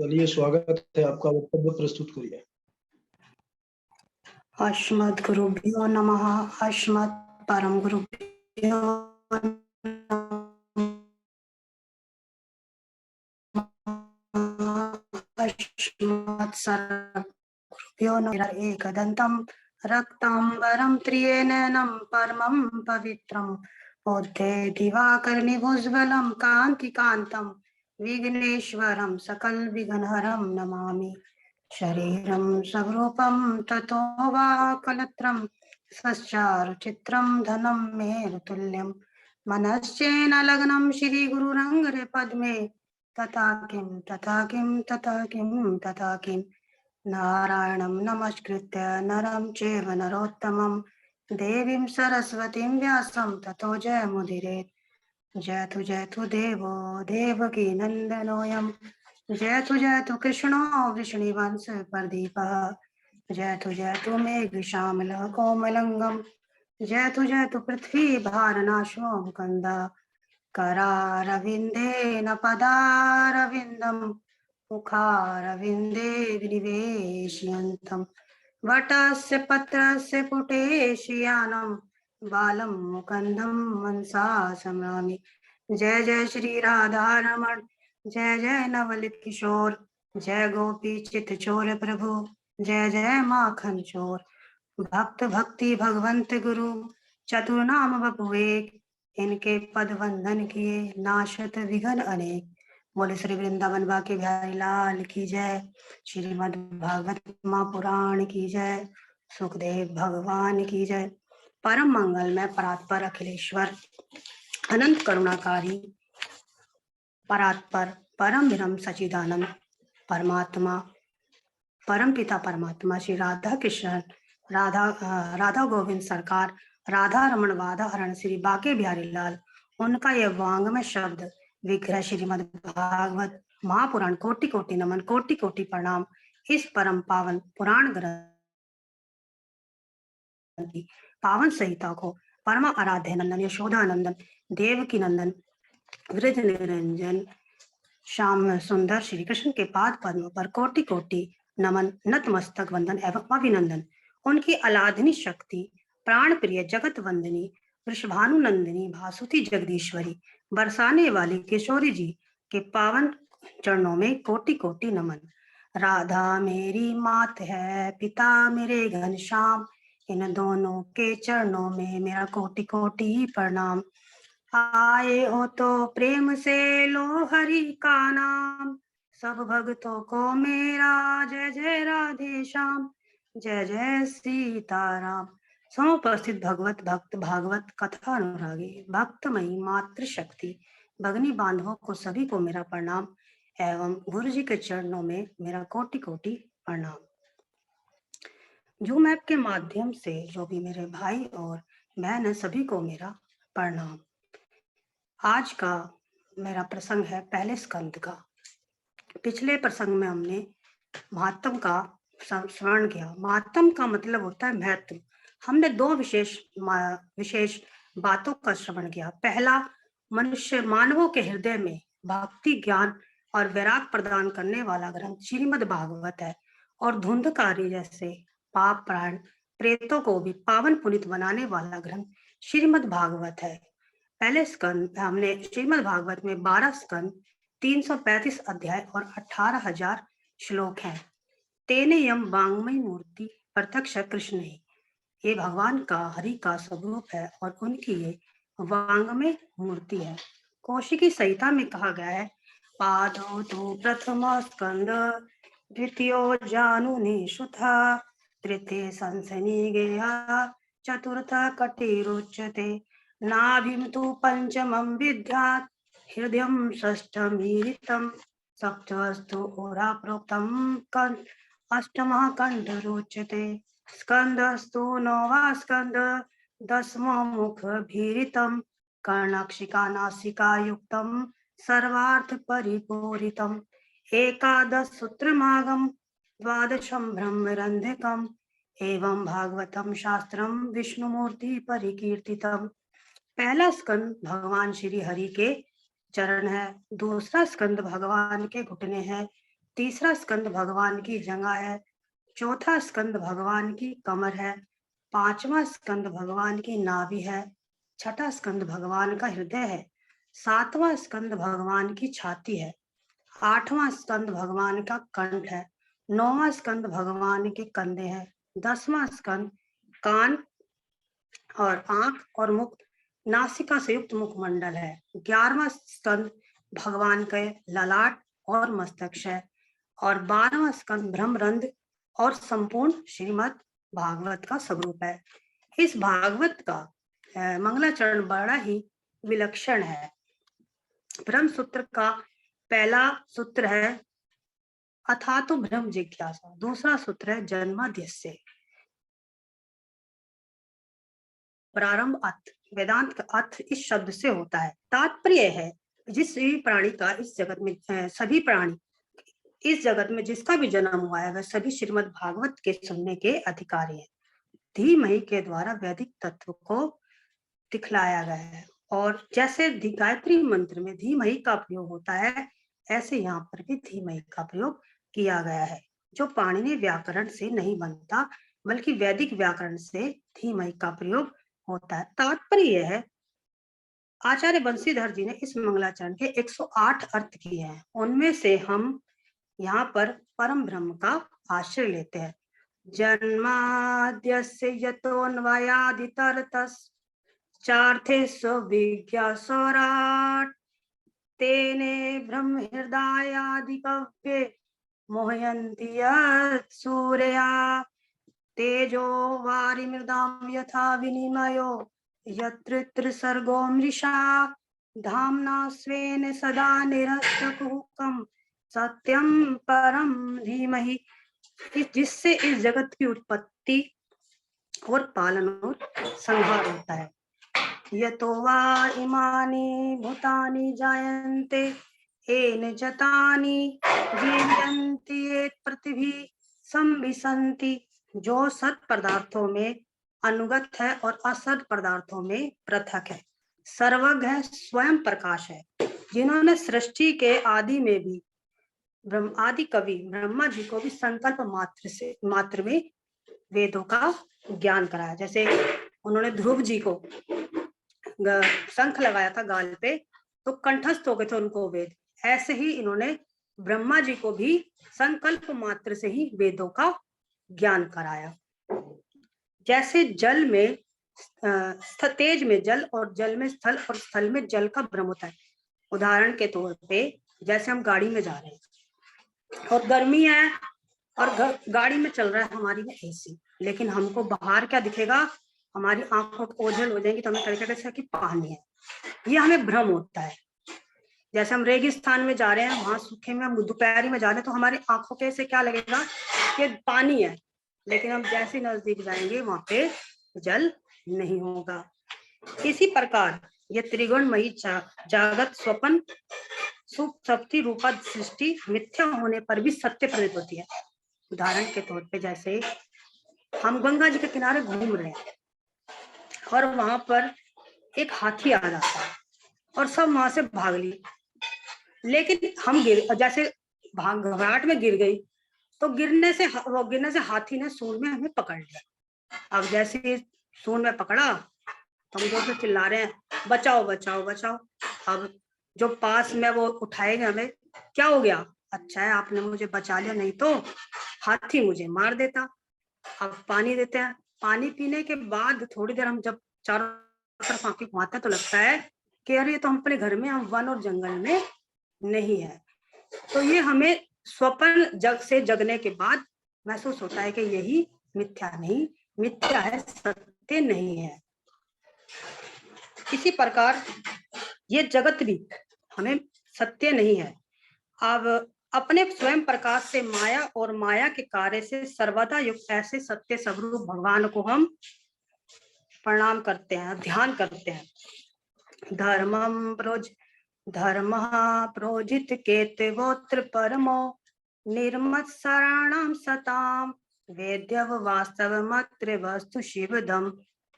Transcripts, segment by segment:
चलिए, स्वागत है आपका। वक्तव्य प्रस्तुत करिए। अस्मद्गुरुभ्यो नमः। अस्मत् परम गुरुभ्यो अस्मत् सर्वगुरुभ्यो नमः। एकदन्तं रक्ताम्बरं त्रिनयनं परमं पवित्रं बोद्धे दिवाकरनिभुज्ज्वलं कान्तिकान्तं विघ्नेश्वरं सकलविघ्नहरं नमामि। शरीरं स्वरूपं ततो वा कलत्रं सच्चारुचित्रं धनं मेरुतुल्यं मनश्चेन लग्नं श्रीगुरुरङ्गपद्मे तथा किं तथा किं तथा किं तथा किं नारायणं नमस्कृत्य नरं चैव नरोत्तमं देवीं सरस्वतीं व्यासं ततो जयमुदीरयेत्। जयतु देवो देवकी नन्दनोऽयं जयतु कृष्णो वृषणिवंश प्रदीपः जयतु मेघश्यामलः कोमलङ्गं जयतु पृथ्वी भारनाशो मुकन्दा करारविन्देन पदारविन्दं मुखारविन्दे विनिवेशयन्तं वटस्य पत्रस्य पुटेशयानं बालं मुकन्दं मनसा स्मरामि। जय जय श्री राधारमण, जय जय नवलित किशोर, जय गोपी चित चोर प्रभु, जय जय माखन चोर। भक्त भक्ति भगवंत गुरु चतुर्नाम बपुवेक, इनके पद वंदन किए नाशत विघ्न अनेक। बोले श्री वृंदावन बाके बिहारी लाल की जय, श्रीमद् भागवत महापुराण की जय, सुखदेव भगवान की जय। परम मंगल में परात्पर अखिलेश्वर अनंत करुणाकारी परात्पर परम ब्रह्म सचिदानंद परमात्मा परम पिता परमात्मा श्री राधा कृष्ण राधा गोविंद सरकार राधा रमण वादा हरण श्री बाके बिहारी लाल, उनका यह वांग्मय शब्द विग्रह श्रीमद् भागवत महापुराण कोटि कोटि नमन, कोटि कोटि प्रणाम। इस परम पावन पुराण ग्रंथ की पावन संहिता को परम आराध्य नंदन यशोदा नंदन देवकी नंदन वृद्ध निरंजन श्याम सुंदर श्री कृष्ण के पाद पद्म पर कोटि कोटि नमन, नतमस्तक वंदन एवं अभिनंदन। उनकी अलाधनी शक्ति प्राण प्रिय जगत वंदनी वृषभानु नंदिनी भासुती जगदीश्वरी बरसाने वाली किशोरी जी के पावन चरणों में कोटि कोटि नमन। राधा मेरी मात है, पिता मेरे घनश्याम, इन दोनों के चरणों में मेरा कोटि कोटि प्रणाम। आए हो तो प्रेम से लो हरि का नाम, सब भक्तों को मेरा जय जय राधे श्याम, जय जय सीताराम। समुपस्थित भगवत भक्त भागवत कथा अनुरागी भक्तमयी मातृशक्ति भगनी बांधवों को सभी को मेरा प्रणाम एवं गुरु जी के चरणों में मेरा कोटि कोटि प्रणाम। जूम ऐप के माध्यम से जो भी मेरे भाई और बहन है सभी को मेरा प्रणाम। आज का मेरा प्रसंग है पहले स्कंद का। पिछले प्रसंग में हमने महात्म का स्मरण किया। महात्म का मतलब होता है महत्व। हमने दो विशेष बातों का श्रवण किया। पहला, मनुष्य मानवों के हृदय में भक्ति ज्ञान और वैराग प्रदान करने वाला ग्रंथ श्रीमद् भागवत है और धुंधकारी जैसे पाप प्राण प्रेतों को भी पावन पुनीत बनाने वाला ग्रंथ श्रीमद् भागवत है। पहले स्कंद हमने श्रीमद् भागवत में 12 स्कंद 335 अध्याय और 18,000 श्लोक हैं। तेने यम वांग्मय मूर्ति प्रत्यक्ष कृष्ण ही, ये भगवान का हरि का स्वरूप है और उनकी ये वांग्मय मूर्ति है। कौशिकी संहिता में कहा गया है, पादो तो प्रथम स्कंद द्वितीयो जानुनि सुथा तृतीय संसनि गेहा चतुर्थ कटिरुच्यते नाभिं तु पंचमं विद्यात् हृदयं षष्ठमीरितं सप्तमस्तु ओरा प्रोक्तं अष्टमः कंठरोच्यते स्कंदस्तु नववा स्कंद दशमो मुखभीरितं कर्णक्षिका नासिका युक्तं सर्वार्थ परिपूरितम् एकादश सूत्रमागम द्वादशं ब्रह्मरन्ध्रकम् एवं भागवतम शास्त्रम विष्णुमूर्ति परिकीर्तितम। पहला स्कंद भगवान श्री हरि के चरण है, दूसरा स्कंद भगवान के घुटने हैं, तीसरा स्कंद भगवान की जंघा है, चौथा स्कंद भगवान की कमर है, पांचवा स्कंद भगवान की नाभि है, छठा स्कंद भगवान का हृदय है, सातवां स्कंद भगवान की छाती है, आठवां स्कंद भगवान का कंठ है, नौवां स्कंद भगवान के कंधे हैं, 10वां स्कंद कान और आंख और मुख नासिका से युक्त मुखमंडल है, 11वां स्कंद भगवान के ललाट और मस्तक है और 12वां स्कंद ब्रह्मरंध्र और संपूर्ण श्रीमद् भागवत का स्वरूप है। इस भागवत का मंगलाचरण बड़ा ही विलक्षण है। ब्रह्म सूत्र का पहला सूत्र है अथातो ब्रह्म जिज्ञासा, दूसरा सूत्र है जन्माद्यस्य प्रारंभ अर्थ। वेदांत का अर्थ इस शब्द से होता है। तात्पर्य है जिस भी प्राणी का इस जगत में सभी प्राणी इस जगत में जिसका भी जन्म हुआ है वह सभी श्रीमद् भागवत के सुनने के अधिकारी है। धीमहि के द्वारा वैदिक तत्व को दिखलाया गया है और जैसे गायत्री मंत्र में धीमहि का प्रयोग होता है ऐसे यहाँ पर भी धीमहि का प्रयोग किया गया है, जो पाणिनि व्याकरण से नहीं बनता बल्कि वैदिक व्याकरण से धीमहि का प्रयोग होता है। तात्पर्य यह है आचार्य बंशीधर जी ने इस मंगलाचरण के 108 अर्थ किए हैं, उनमें से हम यहाँ पर परम ब्रह्म का आश्रय लेते हैं। जन्माद्यस्य यतोऽन्वयादितरतश्चार्थेष्वभिज्ञस्वराट् तेने ब्रह्म हृदयादिकव्ये मोहयन्ति यत् सूर्या तेजो वारिमृदां यथा विनिमयो यत्र त्रिसर्गो मृषा धाम्ना स्वेन सदा निरस्तकुहकं सत्यम परम धीमहि, जिससे इस जगत की उत्पत्ति और पालन और संहार होता है। यतो वा इमानि भूतानि जायन्ते येन जतानि जीवन्ति येत पृथ्वी संविशन्ति, जो सत पदार्थों में अनुगत है और असत पदार्थों में पृथक है, सर्वज्ञ है, स्वयं प्रकाश है, जिन्होंने सृष्टि के आदि में भी आदि कवि ब्रह्मा जी को भी संकल्प मात्र में वेदों का ज्ञान कराया। जैसे उन्होंने ध्रुव जी को शंख लगाया था गाल पे तो कंठस्थ हो गए थे उनको वेद, ऐसे ही इन्होंने ब्रह्मा जी को भी संकल्प मात्र से ही वेदों का ज्ञान कराया। जैसे जल में तेज में जल और जल में स्थल और स्थल में जल का भ्रम होता है। उदाहरण के तौर पे जैसे हम गाड़ी में जा रहे हैं और गर्मी है और गाड़ी में चल रहा है हमारी में एसी, लेकिन हमको बाहर क्या दिखेगा, हमारी आंखों को ओझल हो जाएंगी तो हमें तरीके से कि पानी है, ये हमें भ्रम होता है। जैसे हम रेगिस्तान में जा रहे हैं, वहां सूखे में हम दोपहरी में जा रहे हैं तो हमारी आंखों के से क्या लगेगा कि पानी है, लेकिन हम जैसे नजदीक जाएंगे वहां पे जल नहीं होगा। इसी प्रकार ये त्रिगुणमयी जागत स्वपन सुप्ति रूपा सृष्टि मिथ्या होने पर भी सत्य प्रतीत होती है। उदाहरण के तौर पे जैसे हम गंगा जी के किनारे घूम रहे हैं और वहां पर एक हाथी आ जाता है और सब वहां से भाग लिए, लेकिन हम जैसे घबराहट में गिर गई तो गिरने से हाथी ने सूंड में हमें पकड़ लिया। अब जैसे सूंड में पकड़ा तो हम जोर से चिल्ला रहे हैं बचाओ बचाओ बचाओ। अब जो पास में वो उठाएंगे हमें, क्या हो गया, अच्छा है आपने मुझे बचा लिया, नहीं तो हाथी मुझे मार देता। अब पानी देते हैं, पानी पीने के बाद थोड़ी देर हम जब चारों तरफ आंखें घुमाते हैं तो लगता है कि अरे तो हम अपने घर में, हम वन और जंगल में नहीं है। तो ये हमें स्वप्न से जगने के बाद महसूस होता है कि यही मिथ्या नहीं, मिथ्या है, सत्य नहीं है। इसी प्रकार ये जगत भी हमें सत्य नहीं है। अब अपने स्वयं प्रकाश से माया और माया के कार्य से सर्वदा युक्त ऐसे सत्य स्वरूप भगवान को हम प्रणाम करते हैं, ध्यान करते हैं। धर्म प्रोजित केतवोत्र परमो निर्मत्सराणाम सताम वेद्य वास्तव मत्र वस्तु शिवदम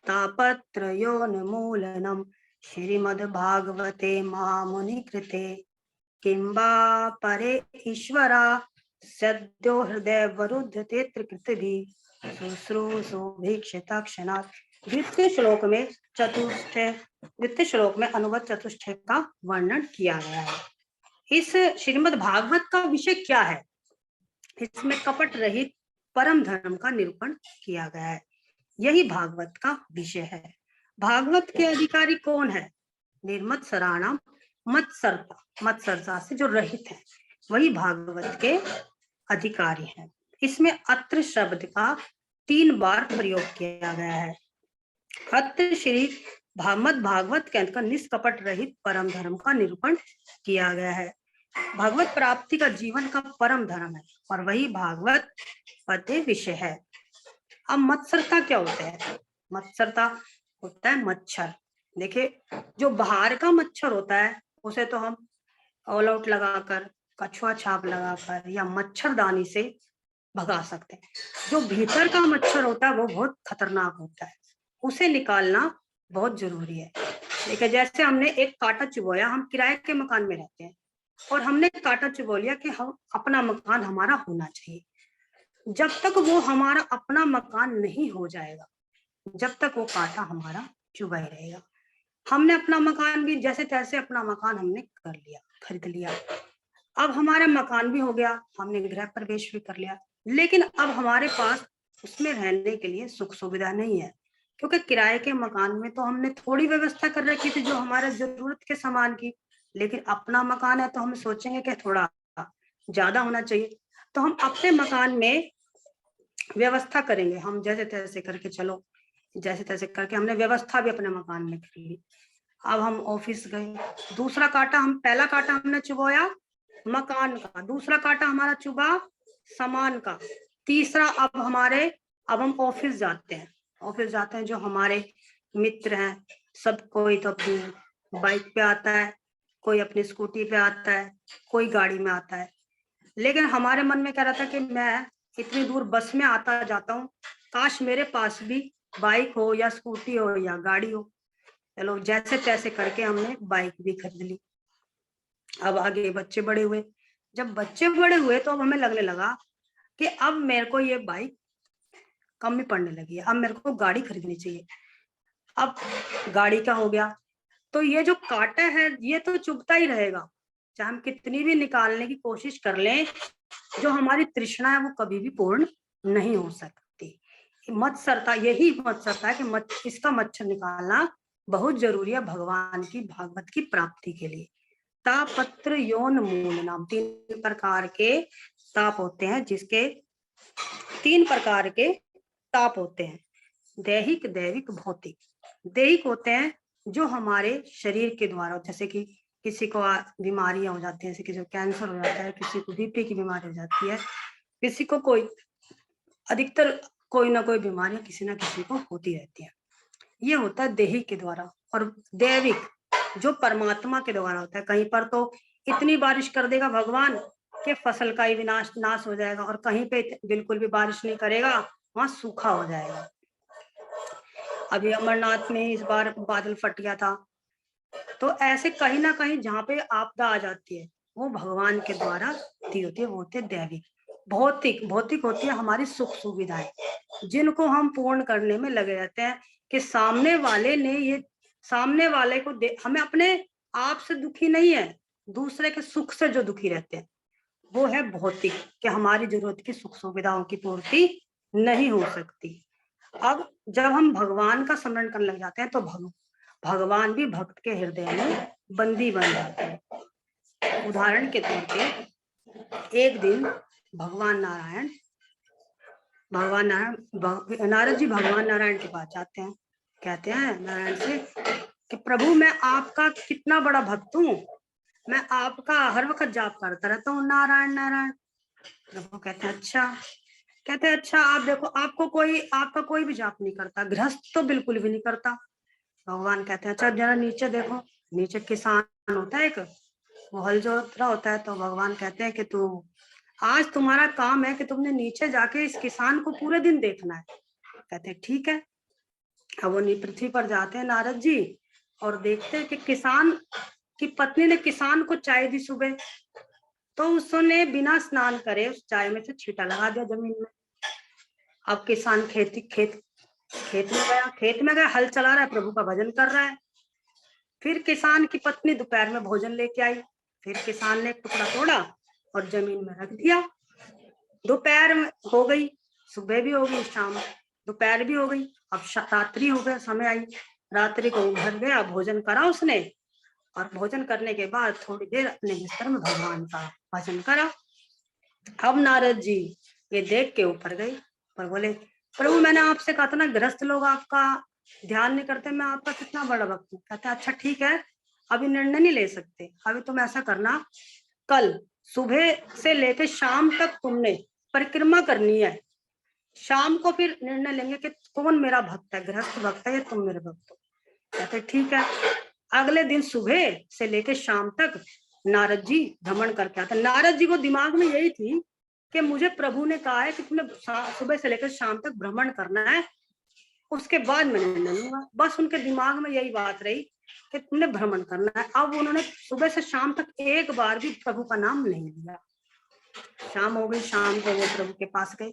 तापत्रयोन्मूलनम श्रीमद्भागवते महामुनि कृते किंबा परे ईश्वरा सद्यो हृदय वरुद्ध तेत्र कृत भी शुश्रूषु भीक्षिता क्षणात्। द्वितीय श्लोक में अनुवद चतुष्टय का वर्णन किया गया है। इस श्रीमद् भागवत का विषय क्या है? इसमें कपट रहित परम धर्म का निरूपण किया गया है। यही भागवत का विषय है। भागवत के अधिकारी कौन है? निर्मत सराणाम मत्सरता, मत्सरता से जो रहित है वही भागवत के अधिकारी हैं। इसमें अत्र शब्द का 3 बार प्रयोग किया गया है। अत्र श्री भागवत के अंतर्गत निष्कपट रहित परम धर्म का निरूपण किया गया है। भगवत प्राप्ति का जीवन का परम धर्म है और वही भागवत पते विषय है। अब मत्सरता क्या होता है? मत्सरता होता है मच्छर। देखिए, जो बाहर का मच्छर होता है उसे तो हम ऑल आउट लगाकर, कछुआ छाप लगाकर या मच्छरदानी से भगा सकते हैं। जो भीतर का मच्छर होता है वो बहुत खतरनाक होता है, उसे निकालना बहुत जरूरी है। देखिए, जैसे हमने एक कांटा चुभोया, हम किराए के मकान में रहते हैं और हमने कांटा चुभो लिया कि हम अपना मकान हमारा होना चाहिए। जब तक वो हमारा अपना मकान नहीं हो जाएगा, जब तक वो कांटा हमारा चुभा ही रहेगा। हमने अपना मकान भी जैसे तैसे अपना मकान हमने कर लिया, खरीद लिया। अब हमारा मकान भी हो गया, हमने गृह प्रवेश भी कर लिया, लेकिन अब हमारे पास उसमें रहने के लिए सुख सुविधा नहीं है, क्योंकि किराए के मकान में तो हमने थोड़ी व्यवस्था कर रखी थी जो हमारे जरूरत के सामान की, लेकिन अपना मकान है तो हम सोचेंगे कि थोड़ा ज्यादा होना चाहिए, तो हम अपने मकान में व्यवस्था करेंगे। हम जैसे तैसे करके, चलो जैसे तैसे करके हमने व्यवस्था भी अपने मकान में कर ली। अब हम ऑफिस गए, दूसरा कांटा, हम पहला कांटा हमने चुभोया मकान का, दूसरा कांटा हमारा चुभा सामान का, तीसरा अब हम ऑफिस जाते हैं। ऑफिस जाते हैं, जो हमारे मित्र हैं सब, कोई तो अपनी बाइक पे आता है, कोई अपनी स्कूटी पे आता है, कोई गाड़ी में आता है। लेकिन हमारे मन में क्या रहता है कि मैं इतनी दूर बस में आता जाता हूँ, काश मेरे पास भी बाइक हो या स्कूटी हो या गाड़ी हो। चलो जैसे तैसे करके हमने बाइक भी खरीद ली। अब आगे बच्चे बड़े हुए, जब बच्चे बड़े हुए तो अब हमें लगने लगा कि अब मेरे को ये बाइक कम में पड़ने लगी है, अब मेरे को गाड़ी खरीदनी चाहिए। अब गाड़ी का हो गया, तो ये जो कांटा है ये तो चुभता ही रहेगा, चाहे हम कितनी भी निकालने की कोशिश कर लें, जो हमारी तृष्णा है वो कभी भी पूर्ण नहीं हो सकती। मत्सरता, यही मत्सरता है कि इसका मच्छर निकालना बहुत जरूरी है भगवान की भागवत की प्राप्ति के लिए। तापत्र यौन मूल नाम 3 प्रकार के ताप होते हैं, जिसके 3 प्रकार के ताप होते हैं, दैहिक, दैविक, भौतिक। दैहिक होते हैं जो हमारे शरीर के द्वारा, जैसे कि किसी को बीमारियां हो जाती है, किसी को कैंसर हो जाता है, किसी को बीपी की बीमारी हो जाती है, किसी को कोई, अधिकतर कोई ना कोई बीमारी किसी ना किसी को होती रहती है। ये होता है दैहिक के द्वारा। और दैविक जो परमात्मा के द्वारा होता है, कहीं पर तो इतनी बारिश कर देगा भगवान कि फसल का ही नाश हो जाएगा, और कहीं पे बिल्कुल भी बारिश नहीं करेगा, वहां सूखा हो जाएगा। अभी अमरनाथ में इस बार बादल फट गया था, तो ऐसे कहीं ना कहीं जहाँ पे आपदा आ जाती है वो भगवान के द्वारा दी होती है, वो होते दैविक। भौतिक, भौतिक होती है हमारी सुख सुविधाएं, जिनको हम पूर्ण करने में लगे रहते हैं कि सामने वाले को हमें अपने आप से दुखी नहीं है, दूसरे के सुख से जो दुखी रहते हैं वो है भौतिक, कि हमारी जरूरत की सुख सुविधाओं की पूर्ति नहीं हो सकती। अब जब हम भगवान का स्मरण करने लग जाते हैं तो भगवान भी भक्त के हृदय में बंदी बन जाते हैं। उदाहरण के तौर पे एक दिन नारद जी भगवान नारायण के पास जाते हैं, कहते हैं नारायण से कि प्रभु मैं आपका कितना बड़ा भक्त हूँ, मैं आपका हर वक्त जाप करता रहता हूँ, नारायण नारायण। प्रभु कहते हैं अच्छा, आप देखो आपका कोई भी जाप नहीं करता, गृहस्थ तो बिल्कुल भी नहीं करता। भगवान कहते हैं अच्छा जरा नीचे देखो। नीचे किसान होता है एक, वो हल जोत रहा होता है, तो भगवान कहते हैं कि आज तुम्हारा काम है कि तुमने नीचे जाके इस किसान को पूरे दिन देखना है। कहते हैं ठीक है। अब वो पृथ्वी पर जाते हैं नारद जी और देखते हैं कि किसान की पत्नी ने किसान को चाय दी सुबह, तो उसने बिना स्नान करे उस चाय में से छींटा लगा दिया जमीन में। अब किसान खेत में गया, हल चला रहा है, प्रभु का भजन कर रहा है। फिर किसान की पत्नी दोपहर में भोजन लेके आई। फिर किसान ने एक टुकड़ा तोड़ा और जमीन में रख दिया। दोपहर हो गई, सुबह भी हो गई, शाम दोपहर भी हो गई, अब रात्रि हो गया, समय आई। रात्रि को घर गया, भोजन करा उसने, और भोजन करने के बाद थोड़ी देर अपने बिस्तर में भगवान का भजन करा। अब नारद जी ये देख के ऊपर गए पर बोले, प्रभु मैंने आपसे कहा था ना, गृहस्थ लोग आपका ध्यान नहीं करते, मैं आपका कितना बड़ा भक्त हूँ। कहते अच्छा ठीक है, अभी निर्णय नहीं ले सकते, अभी तुम ऐसा करना, कल सुबह से लेकर शाम तक तुमने परिक्रमा करनी है, शाम को फिर निर्णय लेंगे कि कौन मेरा भक्त है, गृहस्थ भक्त है या तुम मेरे भक्त हो। कहते ठीक है। अगले दिन सुबह से लेकर शाम तक नारद जी भ्रमण करके आते। नारद जी को दिमाग में यही थी कि मुझे प्रभु ने कहा है कि तुमने सुबह से लेकर शाम तक भ्रमण करना है, उसके बाद मैं निर्णय लूंगा। बस उनके दिमाग में यही बात रही कि तुमने भ्रमण करना है। अब उन्होंने सुबह से शाम तक एक बार भी प्रभु का नाम नहीं लिया। शाम हो गई, शाम को वो प्रभु के पास गए,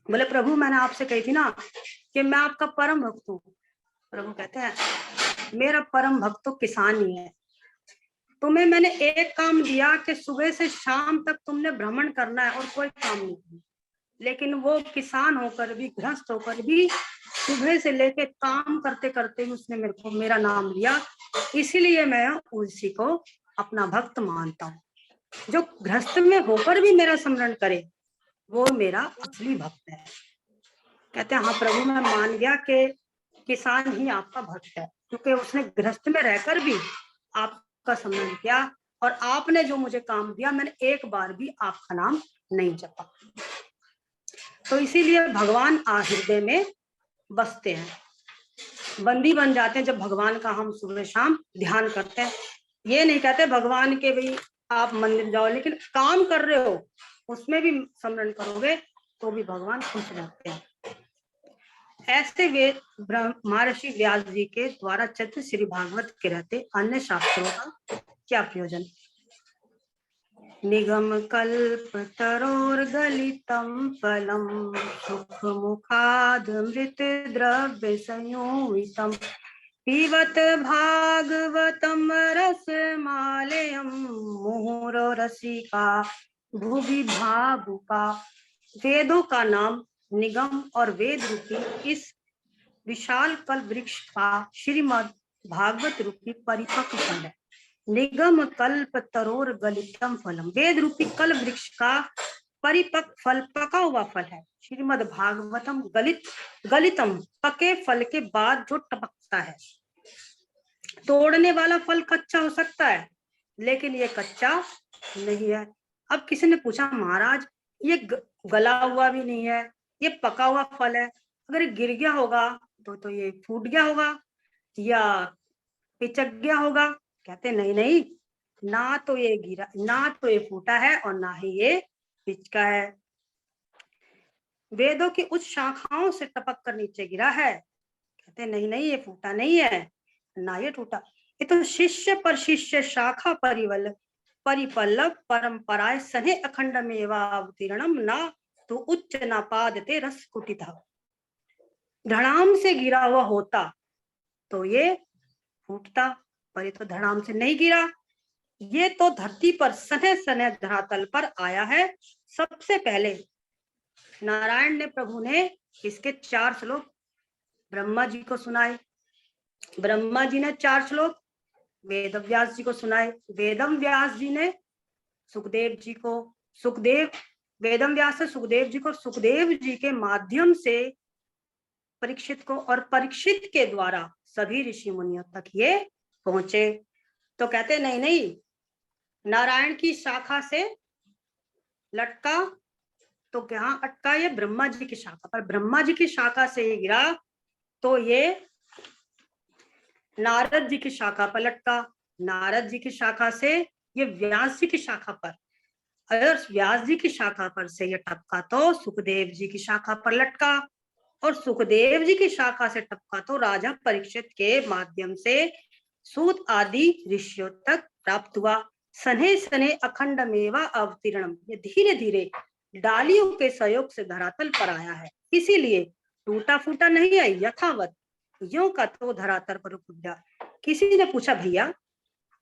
बोले प्रभु मैंने आपसे कही थी ना कि मैं आपका परम भक्त हूँ। प्रभु कहते हैं मेरा परम भक्त तो किसान ही है, तुम्हें मैंने एक काम दिया कि सुबह से शाम तक तुमने भ्रमण करना है और कोई काम नहीं किया, लेकिन वो किसान होकर भी, गृहस्थ होकर भी सुबह से लेके काम करते करते उसने मेरा नाम लिया, इसीलिए मैं उसी को अपना भक्त मानता हूँ। जो गृहस्थ में होकर भी मेरा स्मरण करे वो मेरा असली भक्त है। कहते हैं हाँ प्रभु मैं मान गया कि किसान ही आपका भक्त है, क्योंकि उसने गृहस्थ में रहकर भी आपका स्मरण किया, और आपने जो मुझे काम दिया मैंने एक बार भी आपका नाम नहीं जपा। तो इसीलिए भगवान हृदय में बसते हैं, बंदी बन जाते हैं जब भगवान का हम सुबह शाम ध्यान करते हैं। ये नहीं कहते भगवान के भाई आप मंदिर जाओ, लेकिन काम कर रहे हो उसमें भी स्मरण करोगे तो भी भगवान खुश रहते हैं। ऐसे वेद महर्षि व्यास जी के द्वारा चरित्र श्री भागवत के रहते अन्य शास्त्रों का क्या प्रयोजन। निगम कल्प तरोर्गलितं फलम सुख मुखाद मृत द्रव्य संयोहितम पिबत भागवतम रस मालयम मुहुरो रसिका भुवि भावुका। वेदों का नाम निगम और वेद रूपी इस विशाल कल वृक्ष का श्रीमद् भागवत रूपी परिपक्व फल है। निगम कल्प तरोर गलितम फलम, वेद रूपी कल वृक्ष का परिपक्व फल, पका हुआ फल है। श्रीमद् भागवतम गलितम, पके फल के बाद जो टपकता है। तोड़ने वाला फल कच्चा हो सकता है लेकिन ये कच्चा नहीं है। अब किसी ने पूछा महाराज ये गला हुआ भी नहीं है, ये पका हुआ फल है, अगर ये गिर गया होगा तो ये फूट गया होगा या पिचक गया होगा। कहते नहीं नहीं, ना तो ये गिरा, ना तो ये फूटा है और ना ही ये पिचका है। वेदों की उच्च शाखाओं से टपक कर नीचे गिरा है। कहते नहीं नहीं, ये फूटा नहीं है ना ये टूटा, ये तो शिष्य पर शिष्य शाखा परिपल्लव परंपराए सने अखंड में अवतीर्णम ना तो उच्च ना पादते रस कुटिता। धड़ाम से गिरा हुआ होता तो ये फूटता, पर ये तो धड़ाम से नहीं गिरा, ये तो धरती पर सने सने धरातल पर आया है। सबसे पहले नारायण ने, प्रभु ने इसके 4 श्लोक ब्रह्मा जी को सुनाए, ब्रह्मा जी ने 4 श्लोक वेद व्यास जी को सुनाए, वेदम व्यास जी ने सुखदेव जी को, वेदम व्यास से सुखदेव जी को, सुखदेव जी के माध्यम से परीक्षित को, और परीक्षित के द्वारा सभी ऋषि मुनियों तक ये पहुंचे। तो कहते नहीं नहीं, नारायण की शाखा से लटका तो क्या अटका, ये ब्रह्मा जी की शाखा पर, ब्रह्मा जी की शाखा से ये गिरा तो ये नारद जी की शाखा पर लटका, नारद जी की शाखा से ये व्यास जी की शाखा पर, अगर व्यास जी की शाखा पर से ये टपका तो सुखदेव जी की शाखा पर लटका, और सुखदेव जी की शाखा से टपका तो राजा परीक्षित के माध्यम से सूत आदि ऋषियों तक प्राप्त हुआ। सने सने अखंड मेवा अवतीर्णम, ये धीरे धीरे डालियों के सहयोग से धरातल पर आया है, इसीलिए टूटा फूटा नहीं है, यथावत यों का तो धरातल पर उपजा। किसी ने पूछा, भैया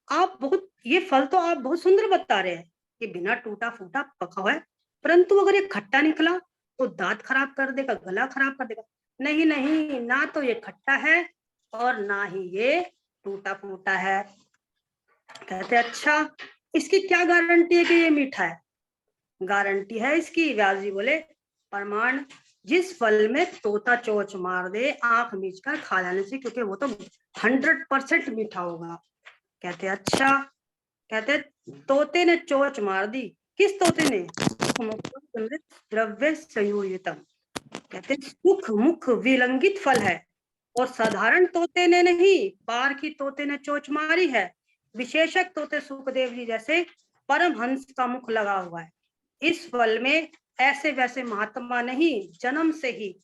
आप बहुत, ये फल तो आप बहुत सुंदर बता रहे हैं कि बिना टूटा फूटा पका हुआ है, परंतु अगर ये खट्टा निकला तो दांत खराब कर देगा, गला खराब कर देगा। नहीं नहीं, ना तो ये खट्टा है और ना ही ये टूटा फूटा है। कहते अच्छा, इसकी क्या गारंटी है कि ये मीठा है? गारंटी है इसकी, व्यास जी बोले, प्रमाण, जिस फल में तोता चोंच मार दे आंख मीच कर खा जाने से, क्योंकि वो तो 100% मीठा होगा। कहते अच्छा, कहते तोते ने चोंच मार दी। किस तोते ने? द्रव्य संयोजितम, कहते सुख मुख विलंगित फल है, और साधारण तोते ने नहीं, पार की तोते ने चोंच मारी है। विशेषक तोते सुखदेव जी जैसे परमहंस का मुख लगा हुआ है। इस फल में ऐसे वैसे महात्मा नहीं, जन्म से ही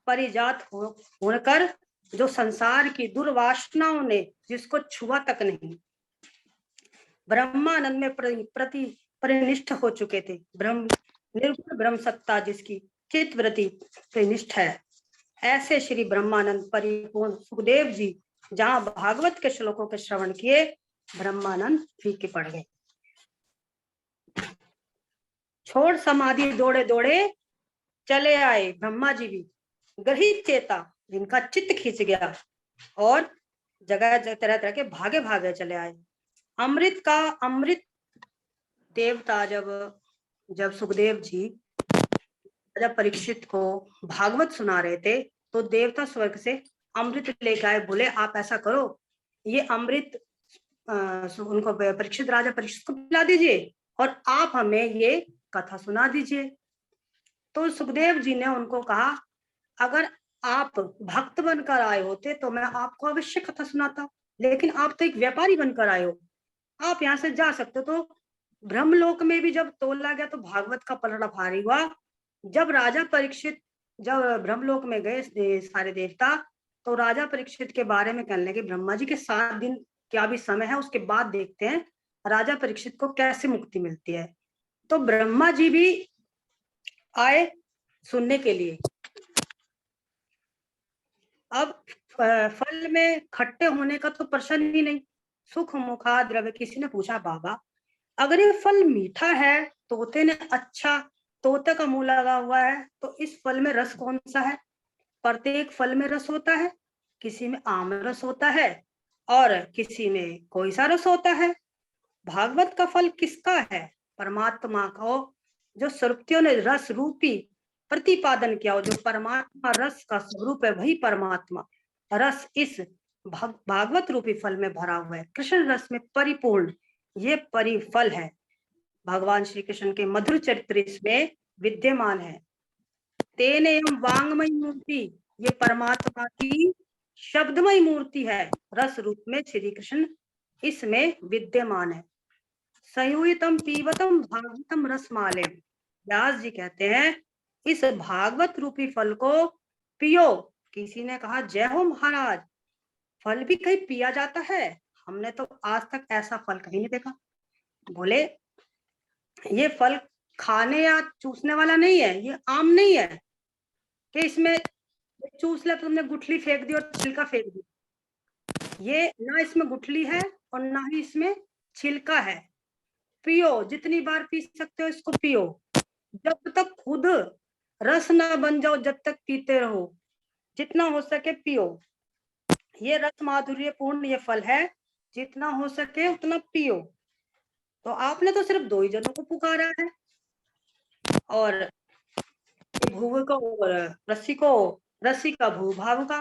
परिजात होकर जो संसार की दुर्वासनाओं ने जिसको छुआ तक नहीं, ब्रह्मानंद में प्रति परिनिष्ठ हो चुके थे। ब्रह्म निर्गुण ब्रह्म सत्ता जिसकी चित्तवृत्ति परिनिष्ठ है, ऐसे श्री ब्रह्मानंद परिपूर्ण सुखदेव जी जहां भागवत के श्लोकों के श्रवण किए, ब्रह्मानंद फीके पड़ गए। छोड़ समाधि दौड़े दौड़े चले आए ब्रह्मा जी भी, ग्रहित चेता जिनका चित्त खींच गया, और जगह तरह तरह के भागे भागे चले आए। अमृत देवता जब सुखदेव जी राजा परीक्षित को भागवत सुना रहे थे, तो देवता स्वर्ग से अमृत लेकर आए। बोले आप ऐसा करो, ये अमृत उनको परीक्षित राजा परीक्षित को पिला दीजिए और आप हमें ये कथा सुना दीजिए। तो सुखदेव जी ने उनको कहा, अगर आप भक्त बनकर आए होते तो मैं आपको अवश्य कथा सुनाता, लेकिन आप तो एक व्यापारी बनकर आए हो, आप यहाँ से जा सकते हो। तो ब्रह्मलोक में भी जब तोला गया तो भागवत का पलड़ा भारी हुआ। जब राजा परीक्षित जब ब्रह्मलोक में गए सारे देवता, तो राजा परीक्षित के बारे में कहने लगे, ब्रह्मा जी के 7 दिन क्या भी समय है, उसके बाद देखते हैं राजा परीक्षित को कैसे मुक्ति मिलती है। तो ब्रह्मा जी भी आए सुनने के लिए। अब फल में खट्टे होने का तो प्रश्न ही नहीं। सुख मुखा द्रव्य, किसी ने पूछा, बाबा अगर ये फल मीठा है, तोते ने, अच्छा तोते का मुंह लगा हुआ है, तो इस फल में रस कौन सा है? प्रत्येक फल में रस होता है, किसी में आम रस होता है और किसी में कोई सा रस होता है। भागवत का फल किसका है? परमात्मा का, जो स्वरूपियों ने रस रूपी प्रतिपादन किया हो, जो परमात्मा रस का स्वरूप है, वही परमात्मा रस इस भागवत रूपी फल में भरा हुआ है। कृष्ण रस में परिपूर्ण ये परिफल है। भगवान श्री कृष्ण के मधुर चरित्र इसमें विद्यमान है। तेने वांगमय मूर्ति, ये परमात्मा की शब्दमय मूर्ति है, रस रूप में श्री कृष्ण इसमें विद्यमान है। संयुतम पीवतम भागवतम रसमाले, व्यास जी कहते हैं इस भागवत रूपी फल को पियो। किसी ने कहा, जय हो महाराज, फल भी कहीं पिया जाता है? हमने तो आज तक ऐसा फल कहीं नहीं देखा। बोले ये फल खाने या चूसने वाला नहीं है, ये आम नहीं है कि इसमें चूस ले, तुमने गुठली फेंक दी और छिलका फेंक दी। ये ना इसमें गुठली है और ना ही इसमें छिलका है। पियो, जितनी बार पी सकते हो इसको पियो, जब तक खुद रस ना बन जाओ, जब तक पीते रहो, जितना हो सके पियो। ये रस माधुर्य पूर्ण ये फल है, जितना हो सके उतना पियो। तो आपने तो सिर्फ 2 ही जनों को पुकारा है, और भूव को और रस्सी का भूभाव का,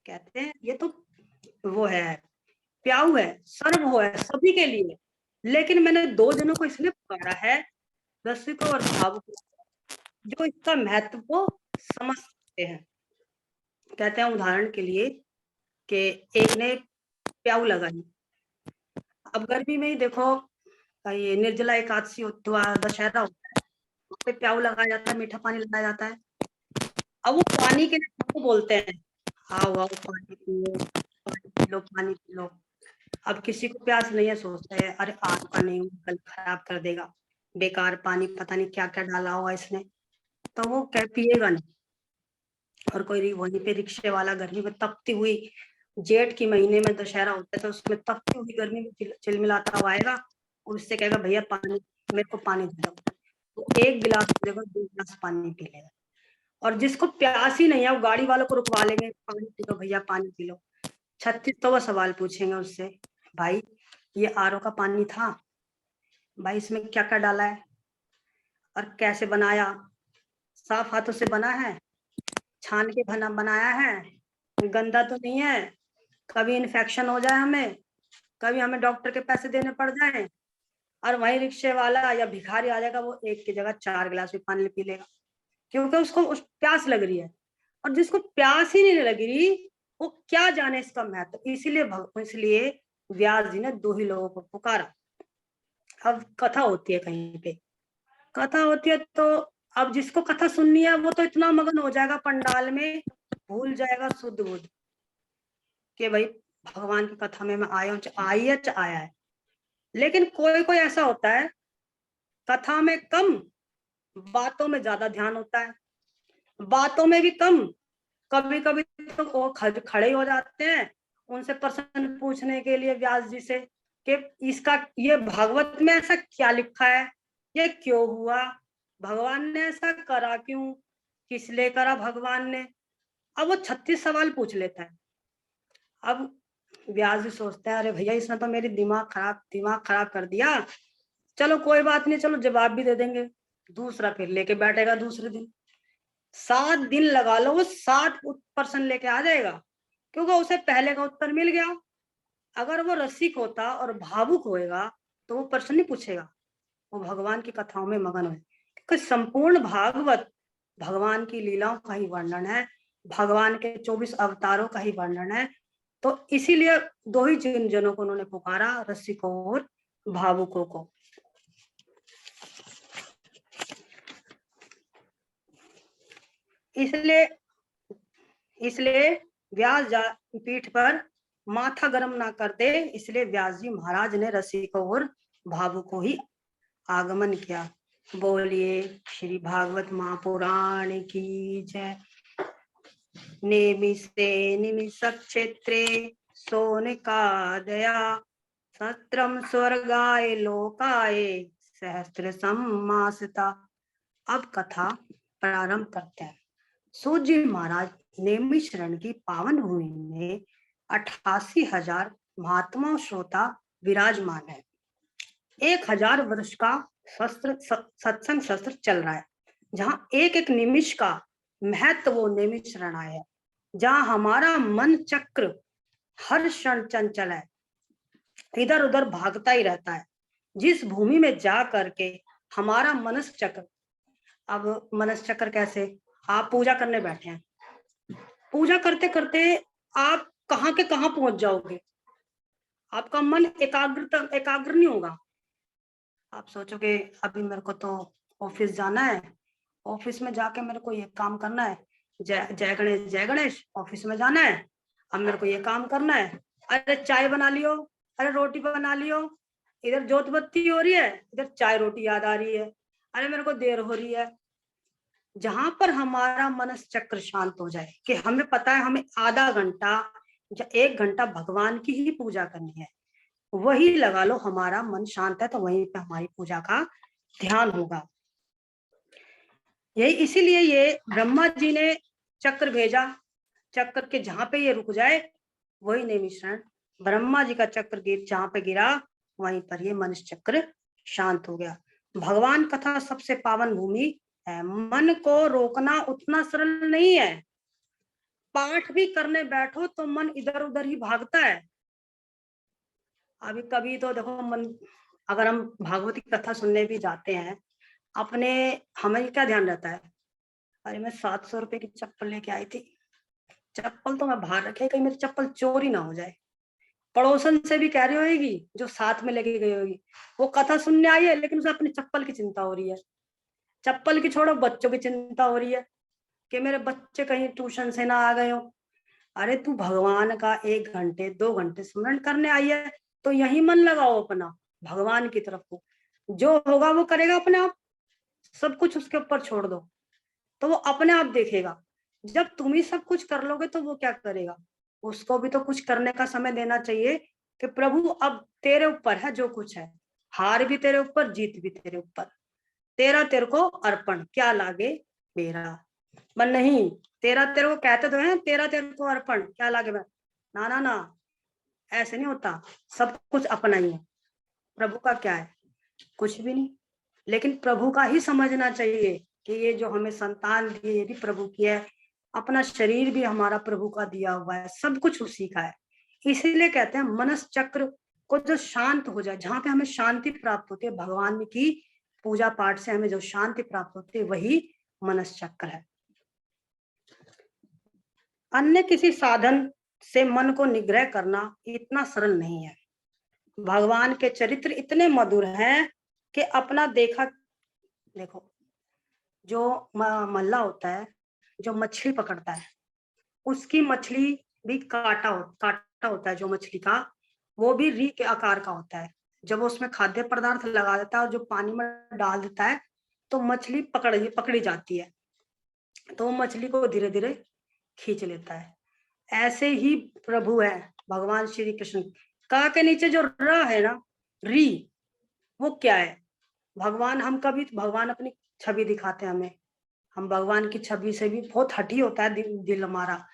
कहते हैं ये तो वो है, प्याऊ है, सर्व हो है सभी के लिए, लेकिन मैंने 2 जनों को इसलिए पुकारा है, रस्सी को और भाव को, जो इसका महत्व को समझ सकते हैं। कहते हैं उदाहरण के लिए कि एक ने प्याऊ लगाई। अब गर्मी में ही देखो, ये निर्जला एकादशी दशहरा होता है, वहाँ पे प्याऊ लगाया जाता है, मीठा पानी लगाया जाता है। अब वो पानी के लिए बोलते हैं, आओ आओ पानी पियो, पानी पी लो, पानी पी लो। अब किसी को प्यास नहीं है, सोचता है अरे आज का नहीं, कल खराब कर देगा, बेकार पानी, पता नहीं क्या क्या डाला होगा इसने, तो वो क्या पिएगा नहीं। और कोई वहीं पे रिक्शे वाला गर्मी में तपती हुई, जेठ के महीने में दशहरा होता है तो उसमें तपती हुई गर्मी में चिलमिलाता हुआ आएगा और उससे कहेगा भैया पानी, मेरे को पानी दे दो, तो एक गिलास देगा, 2 गिलास पानी पी लेगा। और जिसको प्यास ही नहीं है वो गाड़ी वालों को रुकवा लेंगे, पानी पी लो भैया, पानी पी लो। 36 तो वो सवाल पूछेंगे उससे, भाई ये आरओ का पानी था, भाई इसमें क्या क्या डाला है और कैसे बनाया, साफ हाथों से बना है, छान के बनाया है, गंदा तो नहीं है, कभी इन्फेक्शन हो जाए हमें, कभी हमें डॉक्टर के पैसे देने पड़ जाए। और वही रिक्शे वाला या भिखारी आ जाएगा, वो एक की जगह 4 गिलास भी पानी पी लेगा, क्योंकि उसको उस प्यास लग रही है। और जिसको प्यास ही नहीं लग रही वो क्या जाने इसका महत्व। इसलिए व्यास जी ने 2 ही लोगों को पुकारा। अब कथा होती है, कहीं पे कथा होती है तो अब जिसको कथा सुननी है वो तो इतना मगन हो जाएगा पंडाल में, भूल जाएगा शुद्ध बुद्ध कि भाई भगवान की कथा में मैं आया हूँ, आया है। लेकिन कोई कोई ऐसा होता है, कथा में कम, बातों में ज्यादा ध्यान होता है, बातों में भी कम, कभी कभी तो वो खड़े हो जाते हैं उनसे प्रश्न पूछने के लिए व्यास जी से कि इसका, ये भागवत में ऐसा क्या लिखा है, ये क्यों हुआ, भगवान ने ऐसा करा क्यों, किस लिए करा भगवान ने। अब वो 36 सवाल पूछ लेता है। अब व्यास जी सोचते हैं अरे भैया इसने तो मेरी दिमाग खराब कर दिया, चलो कोई बात नहीं, चलो जवाब भी दे देंगे। दूसरा फिर लेके बैठेगा, दूसरे दिन 7 दिन लगा लो, वो 7 प्रश्न लेके आ जाएगा, क्योंकि उसे पहले का उत्तर मिल गया। अगर वो रसिक होता और भावुक होएगा तो वो प्रश्न नहीं पूछेगा, वो भगवान की कथाओं में मगन हो, क्योंकि संपूर्ण भागवत भगवान की लीलाओं का ही वर्णन है, भगवान के 24 अवतारों का ही वर्णन है। तो इसीलिए 2 ही जनों को उन्होंने पुकारा, रसिकों और भावुकों को। इसलिए इसलिए व्यास पीठ पर माथा गर्म ना कर दे, इसलिए व्यास जी महाराज ने रसिकों और भावुकों ही आगमन किया। बोलिए श्री भागवत महापुराण की जय। नेमिषे निमिषक क्षेत्रे सोनिका दया, सत्रम स्वर्गाय लोकाय सहस्त्र सम्मासिता। अब कथा प्रारंभ करते हैं। सूत जी महाराज नेमिशरण की पावन भूमि में 88,000 महात्मा श्रोता विराजमान है। 1000 वर्ष का सत्संग शस्त्र चल रहा है, जहां एक एक निमिष का महत्व वो नेमिशरण है, जहां हमारा मन चक्र हर क्षण चंचल है, इधर उधर भागता ही रहता है। जिस भूमि में जा करके हमारा मनस चक्र, अब मनस चक्र कैसे, आप पूजा करने बैठे हैं, पूजा करते करते आप कहाँ के कहाँ पहुंच जाओगे, आपका मन एकाग्र नहीं होगा। आप सोचोगे अभी मेरे को तो ऑफिस जाना है, ऑफिस में जाके मेरे को ये काम करना है, जय गणेश, ऑफिस में जाना है, अब मेरे को ये काम करना है, अरे चाय बना लियो, अरे रोटी बना लियो, इधर जोत बत्ती हो रही है, इधर चाय रोटी याद आ रही है, अरे मेरे को देर हो रही है। जहां पर हमारा मनस चक्र शांत हो जाए कि हमें पता है हमें आधा घंटा या 1 घंटा भगवान की ही पूजा करनी है, वही लगा लो हमारा मन शांत है, तो वहीं पे हमारी पूजा का ध्यान होगा। यही इसीलिए ये ब्रह्मा जी ने चक्र भेजा, चक्र के जहां पे ये रुक जाए वही निमिषण, ब्रह्मा जी का चक्र जहां पे गिरा वहीं पर ये मनुष्य चक्र शांत हो गया। भगवान कथा सबसे पावन भूमि है, मन को रोकना उतना सरल नहीं है। पाठ भी करने बैठो तो मन इधर उधर ही भागता है। अभी कभी तो देखो मन, अगर हम भागवती कथा सुनने भी जाते हैं, अपने हमें क्या ध्यान रहता है, अरे मैं 700 रुपए की चप्पल लेके आई थी, चप्पल तो मैं बाहर रखे, कहीं मेरी चप्पल चोरी ना हो जाए। पड़ोसन से भी कह रही होगी जो साथ में लेके गई होगी, वो कथा सुनने आई है लेकिन उसे अपनी चप्पल की चिंता हो रही है, चप्पल की छोड़ो बच्चों की चिंता हो रही है कि मेरे बच्चे कहीं ट्यूशन से ना आ गए हो। अरे तू भगवान का 1 घंटे 2 घंटे स्मरण करने आई है तो यही मन लगाओ अपना भगवान की तरफ को, जो होगा वो करेगा अपने आप, सब कुछ उसके ऊपर छोड़ दो तो वो अपने आप देखेगा। जब तुम ही सब कुछ कर लोगे तो वो क्या करेगा, उसको भी तो कुछ करने का समय देना चाहिए कि प्रभु अब तेरे ऊपर है जो कुछ है, हार भी तेरे ऊपर, जीत भी तेरे ऊपर, तेरा तेरे को अर्पण, क्या लागे मेरा। पर नहीं, तेरा तेरे को कहते तो हैं, तेरा तेरे को अर्पण क्या लागे मैं, ना ना ना, ऐसे नहीं होता। सब कुछ अपना ही है, प्रभु का क्या है, कुछ भी नहीं। लेकिन प्रभु का ही समझना चाहिए कि ये जो हमें संतान दी ये भी प्रभु की है, अपना शरीर भी हमारा प्रभु का दिया हुआ है, सब कुछ उसी का है। इसीलिए कहते हैं मनस चक्र को जो शांत हो जाए, जहां पे हमें शांति प्राप्त होती है, भगवान की पूजा पाठ से हमें जो शांति प्राप्त होती है वही मनस चक्र है। अन्य किसी साधन से मन को निग्रह करना इतना सरल नहीं है। भगवान के चरित्र इतने मधुर हैं कि अपना देखा, देखो जो मल्ला होता है, जो मछली पकड़ता है, उसकी मछली भी काटा होता है, जो मछली का वो भी री के आकार का होता है। जब उसमें खाद्य पदार्थ लगा देता है और जो पानी में डाल देता है तो मछली पकड़ी जाती है, तो वो मछली को धीरे धीरे खींच लेता है। ऐसे ही प्रभु है भगवान श्री कृष्ण। का के नीचे जो र है ना, री, वो क्या है, भगवान। हम कभी भगवान अपनी छवि दिखाते हैं हमें, हम भगवान की छवि से भी बहुत हठी होता है दिल हमारा,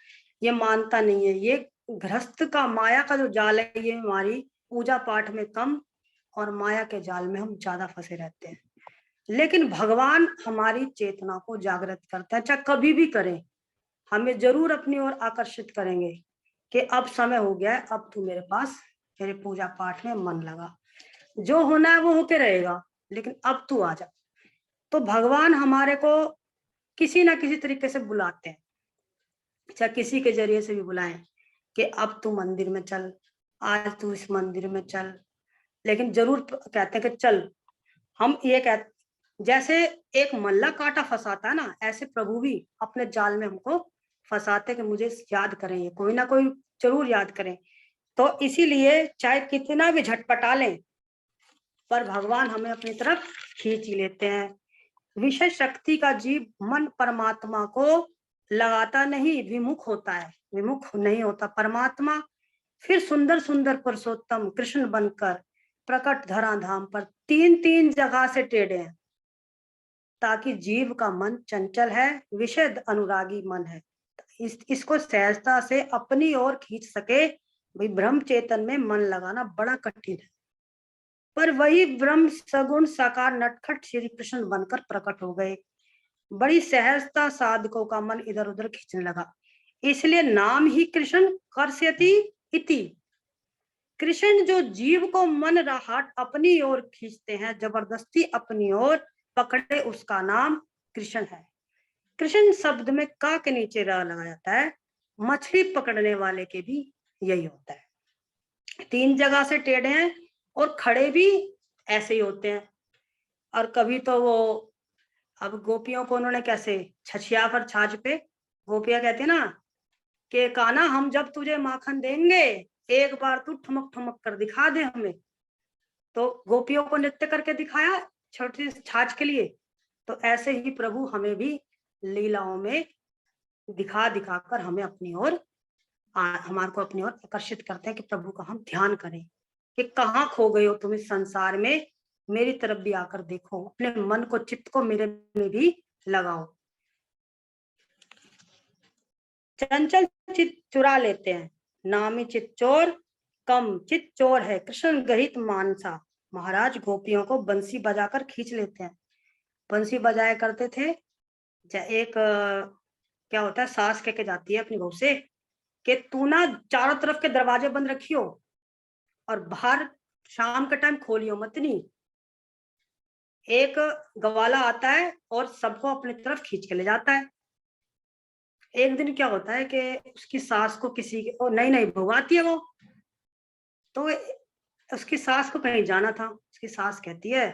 ये मानता नहीं है। ये गृहस्थ का माया का जो जाल है, ये हमारी पूजा पाठ में कम और माया के जाल में हम ज्यादा फंसे रहते हैं। लेकिन भगवान हमारी चेतना को जागृत करते हैं, चाहे कभी भी करें, हमें जरूर अपनी ओर आकर्षित करेंगे कि अब समय हो गया है, अब तू मेरे पास मेरे पूजा पाठ में मन लगा, जो होना है वो होके रहेगा, लेकिन अब तू आ जा। तो भगवान हमारे को किसी ना किसी तरीके से बुलाते हैं, चाहे किसी के जरिए से भी बुलाएं कि अब तू मंदिर में चल, आज तू इस मंदिर में चल, लेकिन जरूर कहते हैं कि चल। हम ये कहते, जैसे एक मल्ला कांटा फंसाता है ना, ऐसे प्रभु भी अपने जाल में हमको फंसाते कि मुझे याद करें, ये कोई ना कोई जरूर याद करें। तो इसीलिए चाहे कितना भी झटपटा लें, पर भगवान हमें अपनी तरफ खींच ही लेते हैं। विषय शक्ति का जीव मन परमात्मा को लगाता नहीं, विमुख होता है, विमुख नहीं होता। परमात्मा फिर सुंदर सुंदर पुरुषोत्तम कृष्ण बनकर प्रकट धरा धाम पर तीन तीन जगह से टेढ़े हैं, ताकि जीव का मन चंचल है, विषय अनुरागी मन है, इसको सहजता से अपनी ओर खींच सके। भाई ब्रह्म चेतन में मन लगाना बड़ा कठिन है, पर वही ब्रह्म सगुण साकार नटखट श्री कृष्ण बनकर प्रकट हो गए। बड़ी सहजता साधकों का मन इधर उधर खींचने लगा। इसलिए नाम ही कृष्ण कर्ष्यति इति। कृष्ण जो जीव को मन राहत अपनी ओर खींचते हैं, जबरदस्ती अपनी ओर पकड़े, उसका नाम कृष्ण है। कृष्ण शब्द में का के नीचे रा लगा जाता है, मछली पकड़ने वाले के भी यही होता है। तीन जगह से टेढ़े हैं और खड़े भी ऐसे ही होते हैं। और कभी तो वो, अब गोपियों को उन्होंने कैसे छछिया कर छाछ पे, गोपियां कहती है ना कि काना हम जब तुझे माखन देंगे, एक बार तू ठुमक ठुमक कर दिखा दे हमें। तो गोपियों को नृत्य करके दिखाया छोटी छाछ के लिए, तो ऐसे ही प्रभु हमें भी लीलाओं में दिखा दिखा कर हमें अपनी ओर, हमारे को अपनी ओर आकर्षित करते हैं कि प्रभु का हम ध्यान करें कि कहाँ खो गए हो तुम इस संसार में, मेरी तरफ भी आकर देखो, अपने मन को चित्त को मेरे में भी लगाओ। चंचल चित चुरा लेते हैं, नामी चित चोर कम चित चोर है कृष्ण गहित मानसा। महाराज गोपियों को बंसी बजाकर खींच लेते हैं। बंसी बजाया करते थे, एक क्या होता है, सास कह के जाती है अपनी बहू से कि तू ना चारों तरफ के दरवाजे बंद रखियो और बाहर शाम के टाइम खोलियो मत। नहीं, एक गवाला आता है और सबको अपनी तरफ खींच के ले जाता है। एक दिन क्या होता है कि उसकी सास को किसी के, ओ नई नई बहू आती है वो, तो उसकी सास को कहीं जाना था। उसकी सास कहती है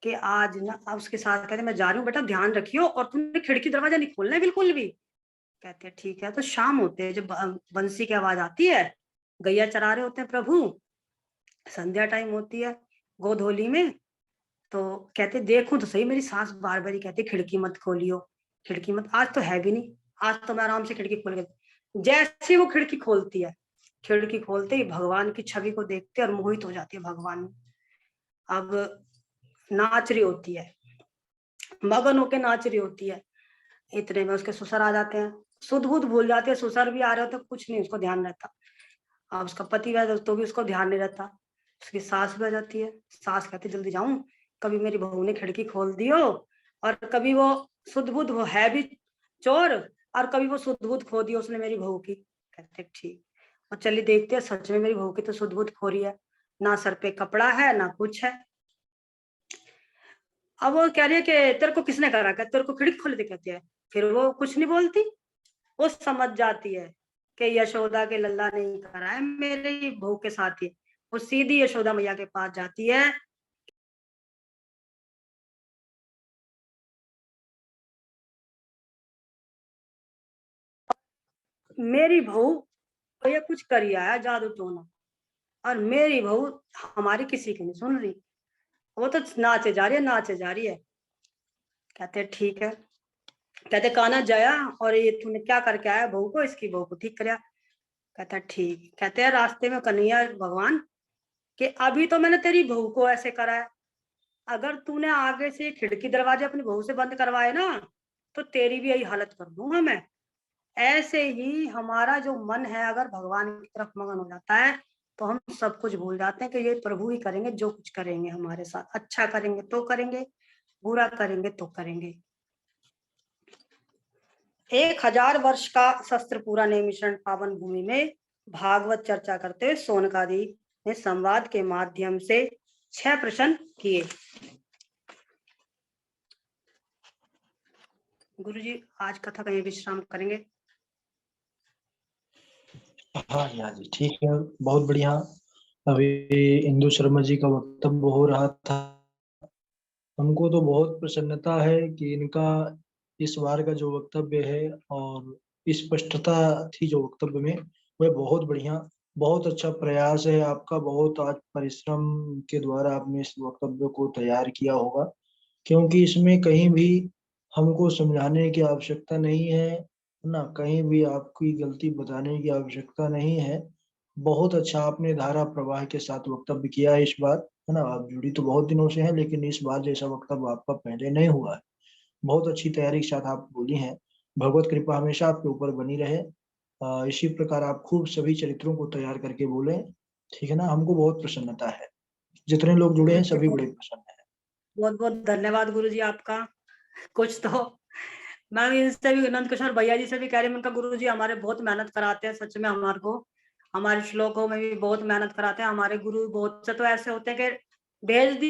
कि आज ना, उसके सास कहते मैं जा रही हूँ बेटा ध्यान रखियो और तुमने खिड़की दरवाजा नहीं खोलना है बिल्कुल भी। कहते हैं ठीक है। तो शाम होते है, जब बंसी की आवाज आती है, गैया चरा रहे होते हैं प्रभु, संध्या टाइम होती है गोधूली में, तो कहते देखूं तो सही, मेरी सास बार बार ही कहती खिड़की मत खोलियो, खिड़की मत। आज तो है भी नहीं, आज तो मैं आराम से खिड़की खोल के, जैसे वो खिड़की खोलती है, खिड़की खोलते ही भगवान की छवि को देखते और मोहित हो जाती है भगवान में। अब नाच रही होती है, मगन होके नाच रही होती है, इतने में उसके ससुर आ जाते हैं, सुध बुध भूल जाते हैं, ससुर भी आ रहे होते, कुछ नहीं उसको ध्यान रहता। अब उसका पति वह तो भी उसको ध्यान नहीं रहता। उसकी सास भी आ जाती है, सास कहती जल्दी जाऊं, कभी मेरी बहू ने खिड़की खोल दी हो, और कभी वो सुध बुध वो है भी चोर, और कभी वो सुध बुध खो दी उसने मेरी बहू की। कहते ठीक, और चलिए देखते हैं, सच में मेरी बहू की तो सुध बुध खो रही है, ना सर पे कपड़ा है ना कुछ है। अब वो कह रही है कि तेरे को किसने करा, क्या तेरे को खिड़की खोल दे, कहती है। फिर वो कुछ नहीं बोलती, वो समझ जाती है कि यशोदा के लल्ला ने ही करा है मेरी बहू के साथ ही। वो सीधी यशोदा मैया के पास जाती है। मेरी बहू को ये कुछ करी आया जादू टोना, और मेरी बहू हमारी किसी की नहीं सुन रही, वो तो नाचे जा रही है, नाचे जा रही है। कहते ठीक है, कहते कान्हा जया, और ये तूने क्या करके आया बहू को, इसकी बहू को ठीक कर। कहता ठीक। कहते हैं रास्ते में कन्हैया भगवान कि अभी तो मैंने तेरी बहू को ऐसे करा है, अगर तूने आगे से खिड़की दरवाजे अपनी बहू से बंद करवाए ना, तो तेरी भी यही हालत कर दूंगा मैं। ऐसे ही हमारा जो मन है अगर भगवान की तरफ मगन हो जाता है, तो हम सब कुछ भूल जाते हैं कि ये प्रभु ही करेंगे, जो कुछ करेंगे हमारे साथ, अच्छा करेंगे तो करेंगे, बुरा करेंगे तो करेंगे। 1000 वर्ष का शस्त्र पूरा निमिषण पावन भूमि में भागवत चर्चा करते हुए सोनकादि ने संवाद के माध्यम से 6 प्रश्न किए। गुरुजी आज कथा कहीं विश्राम करेंगे। हाँ हाँ जी, ठीक है, बहुत बढ़िया। अभी इंदु शर्मा जी का वक्तव्य हो रहा था। हमको तो बहुत प्रसन्नता है कि इनका इस बार का जो वक्तव्य है और स्पष्टता थी जो वक्तव्य में, वह बहुत बढ़िया, बहुत अच्छा प्रयास है आपका। बहुत आज परिश्रम के द्वारा आपने इस वक्तव्य को तैयार किया होगा, क्योंकि इसमें कहीं भी हमको समझाने की आवश्यकता नहीं है ना, कहीं भी आपकी गलती बताने की आवश्यकता नहीं है। बहुत अच्छा आपने धारा प्रवाह के साथ वक्तव्य किया है इस बार, है ना। आप जुड़ी तो बहुत दिनों से हैं, लेकिन इस बार जैसा वक्तव्य आपका पहले नहीं हुआ है। बहुत अच्छी तैयारी के साथ आप बोली हैं। भगवत कृपा हमेशा आपके ऊपर बनी रहे। इसी प्रकार आप खूब सभी चरित्रों को तैयार करके बोले, ठीक है ना। हमको बहुत प्रसन्नता है, जितने लोग जुड़े हैं गुरुजी सभी बड़े प्रसन्न हैं। बहुत बहुत धन्यवाद गुरुजी आपका। कुछ तो मैं इनसे भी, नंद किशोर भैया जी से भी कह रही हूँ, उनका गुरुजी हमारे बहुत मेहनत कराते हैं सच में, हमारे को हमारे श्लोकों में भी बहुत मेहनत कराते हैं हमारे गुरु। बहुत से तो ऐसे होते हैं कि भेज दी